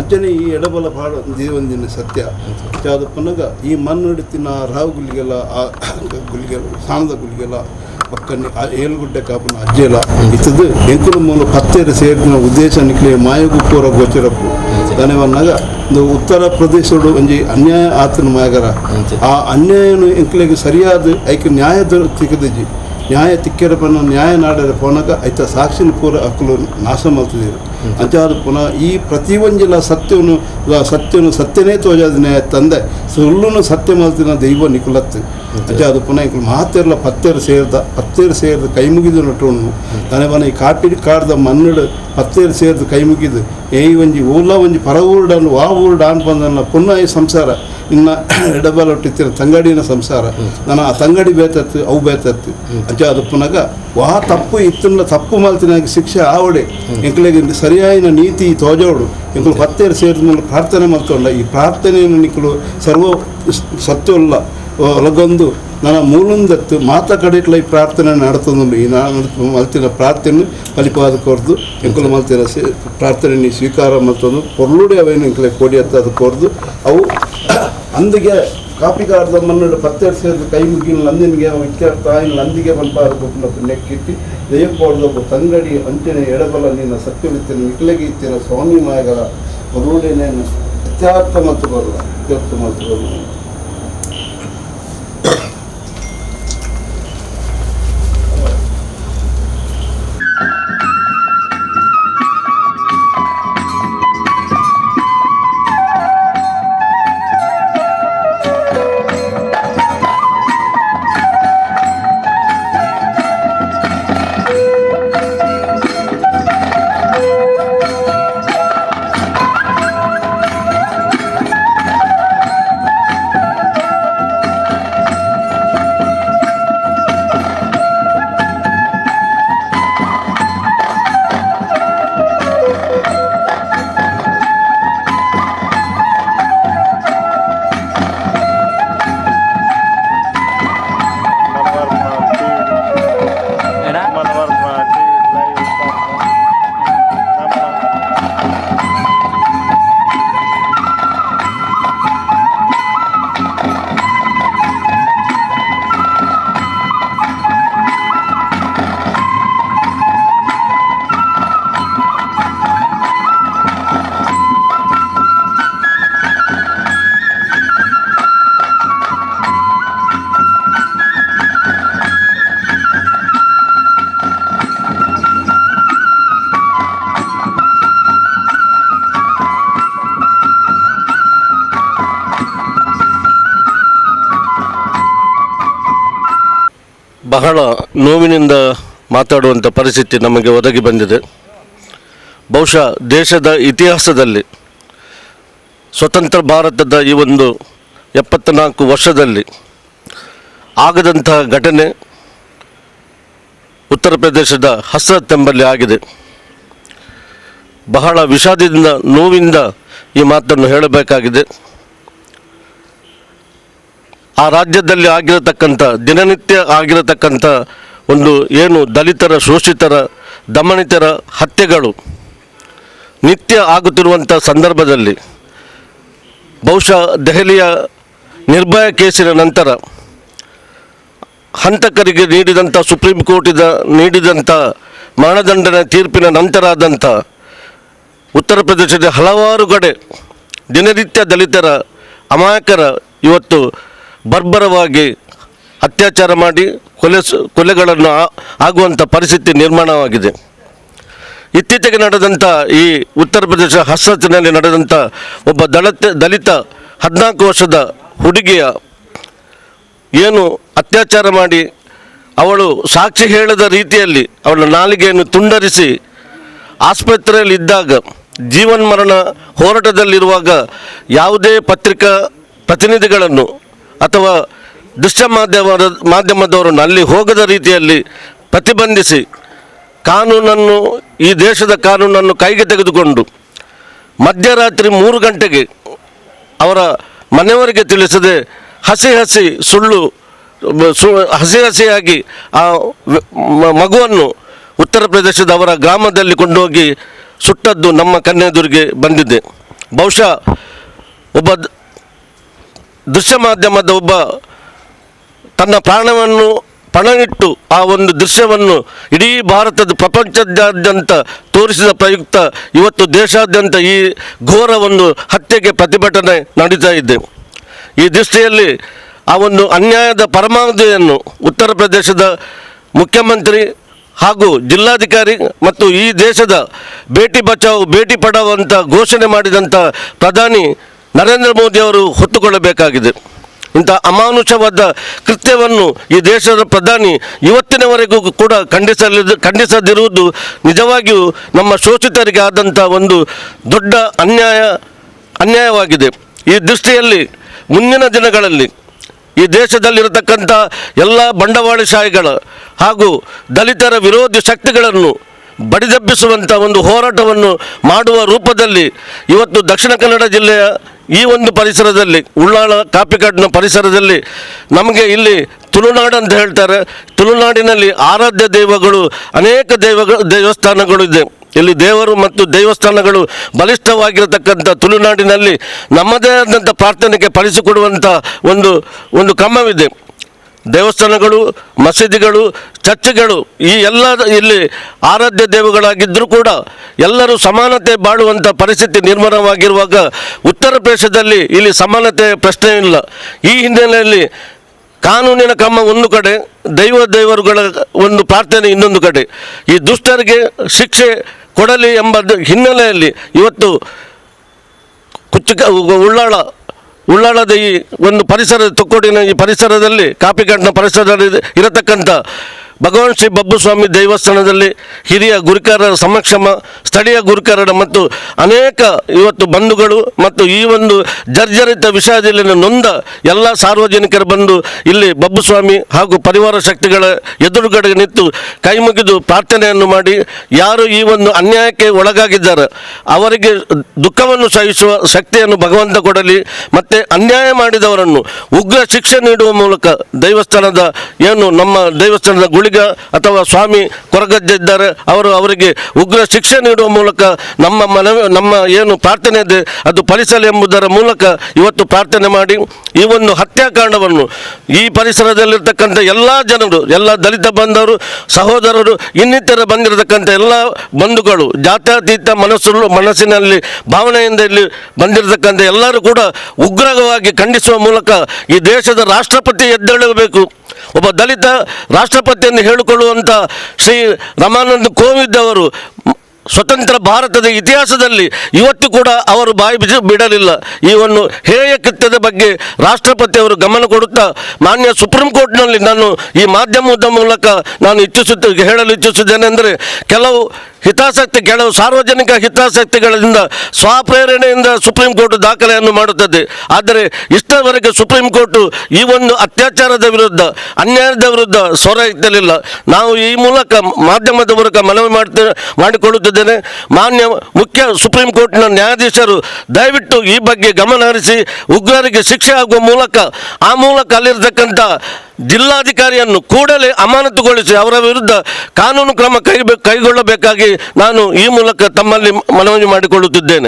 ಅಂಚನೆ ಈ ಎಡಬಲ ಭಾಳ ಒಂದಿನ ಸತ್ಯ ಅದು ಪುನಗ ಈ ಮಣ್ಣುಡಿತಿನ ರಾವು ಗುಲಿಗೆಲ್ಲ ಸಾಣದ ಗುಲಿಗೆಲ್ಲ ಪಕ್ಕನೆ ಏಳುಗುಡ್ಡೆ ಕಾಪನ ಅಜ್ಜೆಲ್ಲ ಇತ್ತದು ಎಂಕುಲು ಮೂಲ ಪತ್ತೇರು ಸೇರಿನ ಉದ್ದೇಶ ನಿಕ್ಲೆ ಮಾಯಗುಪ್ಪೂರ ಗೋಚರಪ್ಪು ದನೆವನ್ನಾಗ ಒಂದು ಉತ್ತರ ಪ್ರದೇಶಡು ಒಂಜಿ ಅನ್ಯಾಯ ಆತನ ಮಾಯಗರ ಆ ಅನ್ಯಾಯನು ಎಂಕ್ಲೆಗೆ ಸರಿಯಾದ ಐಕೆ ನ್ಯಾಯ ತಿಕ್ಕದಿಜ್ಜಿ ನ್ಯಾಯ ತಿಕ್ಕೆರ ಪನ್ನ ನ್ಯಾಯ ನಾಡರ ಪೋನಗ ಐತ ಸಾಕ್ಷಿನ ಪೂರ ಹಕ್ಕಲು ನಾಶ ಮಾಡ್ತಿದ್ದೀರು ಅಂಚಾದ ಪುನಃ ಈ ಪ್ರತಿಯೊಂಜಿಲ ಸತ್ಯವನ್ನು ಸತ್ಯನೇ ತೋಜಾದ ನ್ಯಾಯ ತಂದೆ ಸುಳ್ಳುನು ಸತ್ಯ ಮಾಡ್ತಿನ ದೈವ ನಿಕುಲತ್ತು ಅಂಚಾದ ಪುನಃ ಇಂಕಲು ಮಾತೇರ್ಲ ಪತ್ತೇರು ಸೇರಿದ ಕೈ ಮುಗಿದು ನಟೋನು ತನೆ ಬನ ಈ ಕಾಪಿಡಿ ಕಾಡ್ದ ಮನ್ನಡು ಪತ್ತೇರು ಸೇರಿದ ಕೈ ಮುಗಿದು ಏಯ್ ಒಂಜಿ ಓಲ ಒಂಜಿ ಪರ ಊರ್ಡನ್ನು ವಾ ಊರ್ಡ ಅನ್ಪಂದನ್ನ ಪುನಃ ಈ ಸಂಸಾರ ಇನ್ನು ಎಡಬಲ ಹೊಟ್ಟಿತ್ತಿನ ತಂಗಡಿನ ಸಂಸಾರ ನಾನು ಆ ತಂಗಡಿ ಬೇತತ್ತು ಅವು ಬೇತತ್ತು ಅಂಚ ಅದು ಪುನಗ ವಾ ತಪ್ಪು ಇತ್ತನ್ನ ತಪ್ಪು ಮಾಲ್ತಿನಾಗಿ ಶಿಕ್ಷೆ ಆವಡೆ ಎಂಕ್ಲೆಗೆ ಸರಿಯಾಯಿನ ನೀತಿ ತೋಜೋಡು ಎಂಕಲು ಪತ್ತೇರು ಸೇರಿದ ಮೇಲೆ ಪ್ರಾರ್ಥನೆ ಮಾಡ್ಕೊಂಡ ಈ ಪ್ರಾರ್ಥನೆಯನ್ನು ನಿಕ್ಕಲು ಸರ್ವ ಸತ್ಯವಲ್ಲ ಒಳಗೊಂದು ನನ್ನ ಮೂಲಂದತ್ತು ಮಾತಾ ಕಡೆಟ್ಲ ಈ ಪ್ರಾರ್ಥನೆ ನಡ್ತಂದು ಈ ನಾನು ಮಲ್ತಿನ ಪ್ರಾರ್ಥನೆ ಫಲಿಪಾದ ಕೊರ್ದು ಎಂಕಲು ಮಲ್ತಿನ ಪ್ರಾರ್ಥನೆ ನೀ ಸ್ವೀಕಾರ ಮತ್ತೊಂದು ಪೊರ್ಲುಡೆ ಅವೇನು ಎಂಕಲೆ ಕೋಡಿ ಹತ್ತ ಅದು ಕೊರ್ದು ಅವು ಅಂದಿಗೆ ಕಾಪಿಗಾರದ ಮನ್ನಡು ಪತ್ತೇರು ಸೇರಿದ ಕೈ ಮುಗಿನ ನಂದಿನಿಗೆ ಇತ್ಯರ್ಥ ಆಯ್ನ ನಂದಿಗೆ ಬಂಪಾದ ನೆಕ್ಕಿಟ್ಟು ದಯಪೋಡ್ದೊಬ್ಬ ತಂಗಡಿ ಅಂಚನೆ ಎಡಬಲ ನಿನ್ನ ಸತ್ಯವಿತ್ತಿನ ನಿಕ್ಲೆಗೆ ಇತ್ತಿನ ಸ್ವಾಮಿ ಮಾಯಗಳ ಪೊರ್ಲುಡೆನೇನು ಇತ್ಯರ್ಥ ಮತ್ತು ಬರಲ್ಲ ಇತ್ಯರ್ಥ ಮತ್ತು ಬರಲ್ಲ ಬಹಳ ನೋವಿನಿಂದ ಮಾತಾಡುವಂಥ ಪರಿಸ್ಥಿತಿ ನಮಗೆ ಒದಗಿ ಬಂದಿದೆ. ಬಹುಶಃ ದೇಶದ ಇತಿಹಾಸದಲ್ಲಿ ಸ್ವತಂತ್ರ ಭಾರತದ ಈ ಒಂದು 74 ವರ್ಷದಲ್ಲಿ ಆಗದಂತಹ ಘಟನೆ ಉತ್ತರ ಪ್ರದೇಶದ ಹಸ್ರತ್ ಎಂಬಲ್ಲಿ ಆಗಿದೆ. ಬಹಳ ವಿಷಾದದಿಂದ ನೋವಿಂದ ಈ ಮಾತನ್ನು ಹೇಳಬೇಕಾಗಿದೆ. ಆ ರಾಜ್ಯದಲ್ಲಿ ಆಗಿರತಕ್ಕಂಥ ದಿನನಿತ್ಯ ಆಗಿರತಕ್ಕಂಥ ಒಂದು ಏನು ದಲಿತರ, ಶೋಷಿತರ, ದಮನಿತರ ಹತ್ಯೆಗಳು ನಿತ್ಯ ಆಗುತ್ತಿರುವಂಥ ಸಂದರ್ಭದಲ್ಲಿ ಬಹುಶಃ ದೆಹಲಿಯ ನಿರ್ಭಯ ಕೇಸಿನ ನಂತರ ಹಂತಕರಿಗೆ ನೀಡಿದಂಥ ಸುಪ್ರೀಂ ಕೋರ್ಟಿದ ನೀಡಿದಂಥ ಮರಣದಂಡನೆ ತೀರ್ಪಿನ ನಂತರ ಆದಂಥ ಉತ್ತರ ಪ್ರದೇಶದ ಹಲವಾರು ಕಡೆ ದಿನನಿತ್ಯ ದಲಿತರ ಅಮಾಯಕರ ಇವತ್ತು ಬರ್ಬರವಾಗಿ ಅತ್ಯಾಚಾರ ಮಾಡಿ ಕೊಲೆಗಳನ್ನು ಆಗುವಂಥ ಪರಿಸ್ಥಿತಿ ನಿರ್ಮಾಣವಾಗಿದೆ. ಇತ್ತೀಚೆಗೆ ನಡೆದಂಥ ಈ ಉತ್ತರ ಪ್ರದೇಶ ಹಸ್ರತ್ನಲ್ಲಿ ನಡೆದಂಥ ಒಬ್ಬ ದಲಿತ 14 ವರ್ಷದ ಹುಡುಗಿಯ ಏನು ಅತ್ಯಾಚಾರ ಮಾಡಿ ಅವಳು ಸಾಕ್ಷಿ ಹೇಳದ ರೀತಿಯಲ್ಲಿ ಅವಳ ನಾಲಿಗೆಯನ್ನು ತುಂಡರಿಸಿ ಆಸ್ಪತ್ರೆಯಲ್ಲಿದ್ದಾಗ ಜೀವನ್ಮರಣ ಹೋರಾಟದಲ್ಲಿರುವಾಗ ಯಾವುದೇ ಪತ್ರಿಕಾ ಪ್ರತಿನಿಧಿಗಳನ್ನು ಅಥವಾ ದೃಶ್ಯ ಮಾಧ್ಯಮದವರನ್ನು ಅಲ್ಲಿ ಹೋಗದ ರೀತಿಯಲ್ಲಿ ಪ್ರತಿಬಂಧಿಸಿ ಕಾನೂನನ್ನು, ಈ ದೇಶದ ಕಾನೂನನ್ನು ಕೈಗೆ ತೆಗೆದುಕೊಂಡು ಮಧ್ಯರಾತ್ರಿ 3 ಗಂಟೆಗೆ ಅವರ ಮನೆಯವರಿಗೆ ತಿಳಿಸದೆ ಹಸಿಯಾಗಿ ಆ ಮಗುವನ್ನು ಉತ್ತರ ಪ್ರದೇಶದ ಅವರ ಗ್ರಾಮದಲ್ಲಿ ಕೊಂಡೋಗಿ ಸುಟ್ಟದ್ದು ನಮ್ಮ ಕಣ್ಣೆದುರಿಗೆ ಬಂದಿದೆ. ಬಹುಶಃ ಒಬ್ಬ ದೃಶ್ಯ ಮಾಧ್ಯಮದ ಒಬ್ಬ ತನ್ನ ಪ್ರಾಣವನ್ನು ಪಣವಿಟ್ಟು ಆ ಒಂದು ದೃಶ್ಯವನ್ನು ಇಡೀ ಭಾರತದ ಪ್ರಪಂಚದಾದ್ಯಂತ ತೋರಿಸಿದ ಪ್ರಯುಕ್ತ ಇವತ್ತು ದೇಶಾದ್ಯಂತ ಈ ಘೋರ ಒಂದು ಹತ್ಯೆಗೆ ಪ್ರತಿಭಟನೆ ನಡೀತಾ ಇದೆ. ಈ ದೃಷ್ಟಿಯಲ್ಲಿ ಆ ಒಂದು ಅನ್ಯಾಯದ ಪರಮಾವಧಿಯನ್ನು ಉತ್ತರ ಪ್ರದೇಶದ ಮುಖ್ಯಮಂತ್ರಿ ಹಾಗೂ ಜಿಲ್ಲಾಧಿಕಾರಿ ಮತ್ತು ಈ ದೇಶದ ಬೇಟಿ ಬಚಾವ್ ಬೇಟಿ ಪಡಾವ್ ಅಂತ ಘೋಷಣೆ ಮಾಡಿದಂಥ ಪ್ರಧಾನಿ ನರೇಂದ್ರ ಮೋದಿ ಅವರು ಹೊತ್ತುಕೊಳ್ಳಬೇಕಾಗಿದೆ. ಇಂಥ ಅಮಾನುಷವಾದ ಕೃತ್ಯವನ್ನು ಈ ದೇಶದ ಪ್ರಧಾನಿ ಇವತ್ತಿನವರೆಗೂ ಕೂಡ ಖಂಡಿಸದಿರುವುದು ನಿಜವಾಗಿಯೂ ನಮ್ಮ ಶೋಷಿತರಿಗೆ ಆದಂಥ ಒಂದು ದೊಡ್ಡ ಅನ್ಯಾಯವಾಗಿದೆ. ಈ ದೃಷ್ಟಿಯಲ್ಲಿ ಮುಂದಿನ ದಿನಗಳಲ್ಲಿ ಈ ದೇಶದಲ್ಲಿರತಕ್ಕಂಥ ಎಲ್ಲ ಬಂಡವಾಳಶಾಹಿಗಳ ಹಾಗೂ ದಲಿತರ ವಿರೋಧಿ ಶಕ್ತಿಗಳನ್ನು ಬಡಿದೆಬ್ಬಿಸುವಂಥ ಒಂದು ಹೋರಾಟವನ್ನು ಮಾಡುವ ರೂಪದಲ್ಲಿ ಇವತ್ತು ದಕ್ಷಿಣ ಕನ್ನಡ ಜಿಲ್ಲೆಯ ಈ ಒಂದು ಪರಿಸರದಲ್ಲಿ ಉಳ್ಳಾಳ ಕಾಪಿಕಾಡಿನ ಪರಿಸರದಲ್ಲಿ ನಮಗೆ ಇಲ್ಲಿ ತುಳುನಾಡು ಅಂತ ಹೇಳ್ತಾರೆ. ತುಳುನಾಡಿನಲ್ಲಿ ಆರಾಧ್ಯ ದೈವಗಳು ಅನೇಕ ದೇವಸ್ಥಾನಗಳು ಇದೆ. ಇಲ್ಲಿ ದೇವರು ಮತ್ತು ದೇವಸ್ಥಾನಗಳು ಬಲಿಷ್ಠವಾಗಿರತಕ್ಕಂಥ ತುಳುನಾಡಿನಲ್ಲಿ ನಮ್ಮದೇ ಆದಂಥ ಪ್ರಾರ್ಥನೆಗೆ ಫಲಿಸಿಕೊಡುವಂಥ ಒಂದು ಕ್ರಮವಿದೆ. ದೇವಸ್ಥಾನಗಳು, ಮಸೀದಿಗಳು, ಚರ್ಚ್ಗಳು ಈ ಎಲ್ಲ ಇಲ್ಲಿ ಆರಾಧ್ಯ ದೇವಗಳಾಗಿದ್ದರೂ ಕೂಡ ಎಲ್ಲರೂ ಸಮಾನತೆ ಬಾಳುವಂಥ ಪರಿಸ್ಥಿತಿ ನಿರ್ಮಾಣವಾಗಿರುವಾಗ ಉತ್ತರ ಪ್ರದೇಶದಲ್ಲಿ ಇಲ್ಲಿ ಸಮಾನತೆ ಪ್ರಶ್ನೆ ಇಲ್ಲ. ಈ ಹಿನ್ನೆಲೆಯಲ್ಲಿ ಕಾನೂನಿನ ಕ್ರಮ ಒಂದು ಕಡೆ, ದೇವರುಗಳ ಒಂದು ಪ್ರಾರ್ಥನೆ ಇನ್ನೊಂದು ಕಡೆ, ಈ ದುಷ್ಟರಿಗೆ ಶಿಕ್ಷೆ ಕೊಡಲಿ ಎಂಬ ಹಿನ್ನೆಲೆಯಲ್ಲಿ ಇವತ್ತು ಉಳ್ಳಾಳದ ಈ ಒಂದು ಪರಿಸರ, ತೊಕ್ಕೋಟಿನ ಈ ಪರಿಸರದಲ್ಲಿ ಕಾಪಿಕಾಡಿನ ಪರಿಸರದಲ್ಲಿ ಇರತಕ್ಕಂಥ ಭಗವಾನ್ ಶ್ರೀ ಬಬ್ಬುಸ್ವಾಮಿ ದೇವಸ್ಥಾನದಲ್ಲಿ ಹಿರಿಯ ಗುರುಕಾರರ ಸಮಕ್ಷಮ, ಸ್ಥಳೀಯ ಗುರುಕಾರರ ಮತ್ತು ಅನೇಕ ಇವತ್ತು ಬಂಧುಗಳು ಮತ್ತು ಈ ಒಂದು ಜರ್ಜರಿತ ವಿಷಯದಲ್ಲಿ ನೊಂದ ಎಲ್ಲ ಸಾರ್ವಜನಿಕರು ಬಂದು ಇಲ್ಲಿ ಬಬ್ಬುಸ್ವಾಮಿ ಹಾಗೂ ಪರಿವಾರ ಶಕ್ತಿಗಳ ಎದುರುಗಡೆ ನಿಂತು ಕೈ ಮುಗಿದು ಪ್ರಾರ್ಥನೆಯನ್ನು ಮಾಡಿ ಯಾರು ಈ ಒಂದು ಅನ್ಯಾಯಕ್ಕೆ ಒಳಗಾಗಿದ್ದಾರೆ ಅವರಿಗೆ ದುಃಖವನ್ನು ಸಹಿಸುವ ಶಕ್ತಿಯನ್ನು ಭಗವಂತ ಕೊಡಲಿ. ಮತ್ತು ಅನ್ಯಾಯ ಮಾಡಿದವರನ್ನು ಉಗ್ರ ಶಿಕ್ಷೆ ನೀಡುವ ಮೂಲಕ ದೇವಸ್ಥಾನದ ಏನು ನಮ್ಮ ದೇವಸ್ಥಾನದ ಗುಳಿಗ ಅಥವಾ ಸ್ವಾಮಿ ಕೊರಗಜ್ಜ ಇದ್ದಾರೆ ಅವರಿಗೆ ಉಗ್ರ ಶಿಕ್ಷೆ ನೀಡುವ ಮೂಲಕ ನಮ್ಮ ಏನು ಪ್ರಾರ್ಥನೆ ಇದೆ ಅದು ಫಲಿಸಲಿ ಎಂಬುದರ ಮೂಲಕ ಇವತ್ತು ಪ್ರಾರ್ಥನೆ ಮಾಡಿ ಈ ಒಂದು ಹತ್ಯಾಕಾಂಡವನ್ನು ಈ ಪರಿಸರದಲ್ಲಿರ್ತಕ್ಕಂಥ ಎಲ್ಲ ಜನರು, ಎಲ್ಲ ದಲಿತ ಬಂಧವರು, ಸಹೋದರರು, ಇನ್ನಿತರ ಬಂದಿರತಕ್ಕಂಥ ಎಲ್ಲ ಬಂಧುಗಳು, ಜಾತ್ಯತೀತ ಮನಸ್ಸಿನಲ್ಲಿ ಭಾವನೆಯಿಂದ ಇಲ್ಲಿ ಬಂದಿರತಕ್ಕಂಥ ಎಲ್ಲರೂ ಕೂಡ ಉಗ್ರವಾಗಿ ಖಂಡಿಸುವ ಮೂಲಕ ಈ ದೇಶದ ರಾಷ್ಟ್ರಪತಿ ಎದ್ದೇಳಬೇಕು. ಒಬ್ಬ ದಲಿತ ರಾಷ್ಟ್ರಪತಿಯನ್ನು ಹೇಳಿಕೊಳ್ಳುವಂಥ ಶ್ರೀ ರಾಮಾನಂದ ಕೋವಿಂದ್ ಅವರು ಸ್ವತಂತ್ರ ಭಾರತದ ಇತಿಹಾಸದಲ್ಲಿ ಇವತ್ತು ಕೂಡ ಅವರು ಬಾಯಿ ಬಿಡಲಿಲ್ಲ. ಈ ಒಂದು ಹೇಯ ಕೃತ್ಯದ ಬಗ್ಗೆ ರಾಷ್ಟ್ರಪತಿಯವರು ಗಮನ ಕೊಡುತ್ತಾ ಮಾನ್ಯ ಸುಪ್ರೀಂ ಕೋರ್ಟ್ನಲ್ಲಿ ನಾನು ಈ ಮಾಧ್ಯಮದ ಮೂಲಕ ನಾನು ಹೇಳಲು ಇಚ್ಛಿಸುತ್ತೇನೆ ಅಂದರೆ ಕೆಲವು ಸಾರ್ವಜನಿಕ ಹಿತಾಸಕ್ತಿಗಳಿಂದ ಸ್ವಪ್ರೇರಣೆಯಿಂದ ಸುಪ್ರೀಂ ಕೋರ್ಟ್ ದಾಖಲೆಯನ್ನು ಮಾಡುತ್ತದೆ. ಆದರೆ ಇಷ್ಟವರೆಗೆ ಸುಪ್ರೀಂ ಕೋರ್ಟ್ ಈ ಒಂದು ಅತ್ಯಾಚಾರದ ವಿರುದ್ಧ, ಅನ್ಯಾಯದ ವಿರುದ್ಧ ಸ್ವರ ಎತ್ತಲಿಲ್ಲ. ನಾವು ಈ ಮೂಲಕ ಮಾಧ್ಯಮದ ಮೂಲಕ ಮನವಿ ಮಾಡಿಕೊಳ್ಳುತ್ತಿದ್ದೇನೆ. ಮಾನ್ಯ ಮುಖ್ಯ ಸುಪ್ರೀಂ ಕೋರ್ಟ್ನ ನ್ಯಾಯಾಧೀಶರು ದಯವಿಟ್ಟು ಈ ಬಗ್ಗೆ ಗಮನ ಹರಿಸಿ ಉಗ್ರರಿಗೆ ಶಿಕ್ಷೆ ಆಗುವ ಮೂಲಕ ಅಲ್ಲಿರತಕ್ಕಂಥ ಜಿಲ್ಲಾಧಿಕಾರಿಯನ್ನು ಕೂಡಲೇ ಅಮಾನತುಗೊಳಿಸಿ ಅವರ ವಿರುದ್ಧ ಕಾನೂನು ಕ್ರಮ ಕೈಗೊಳ್ಳಬೇಕಾಗಿ ನಾನು ಈ ಮೂಲಕ ತಮ್ಮಲ್ಲಿ ಮನವಿ ಮಾಡಿಕೊಳ್ಳುತ್ತಿದ್ದೇನೆ.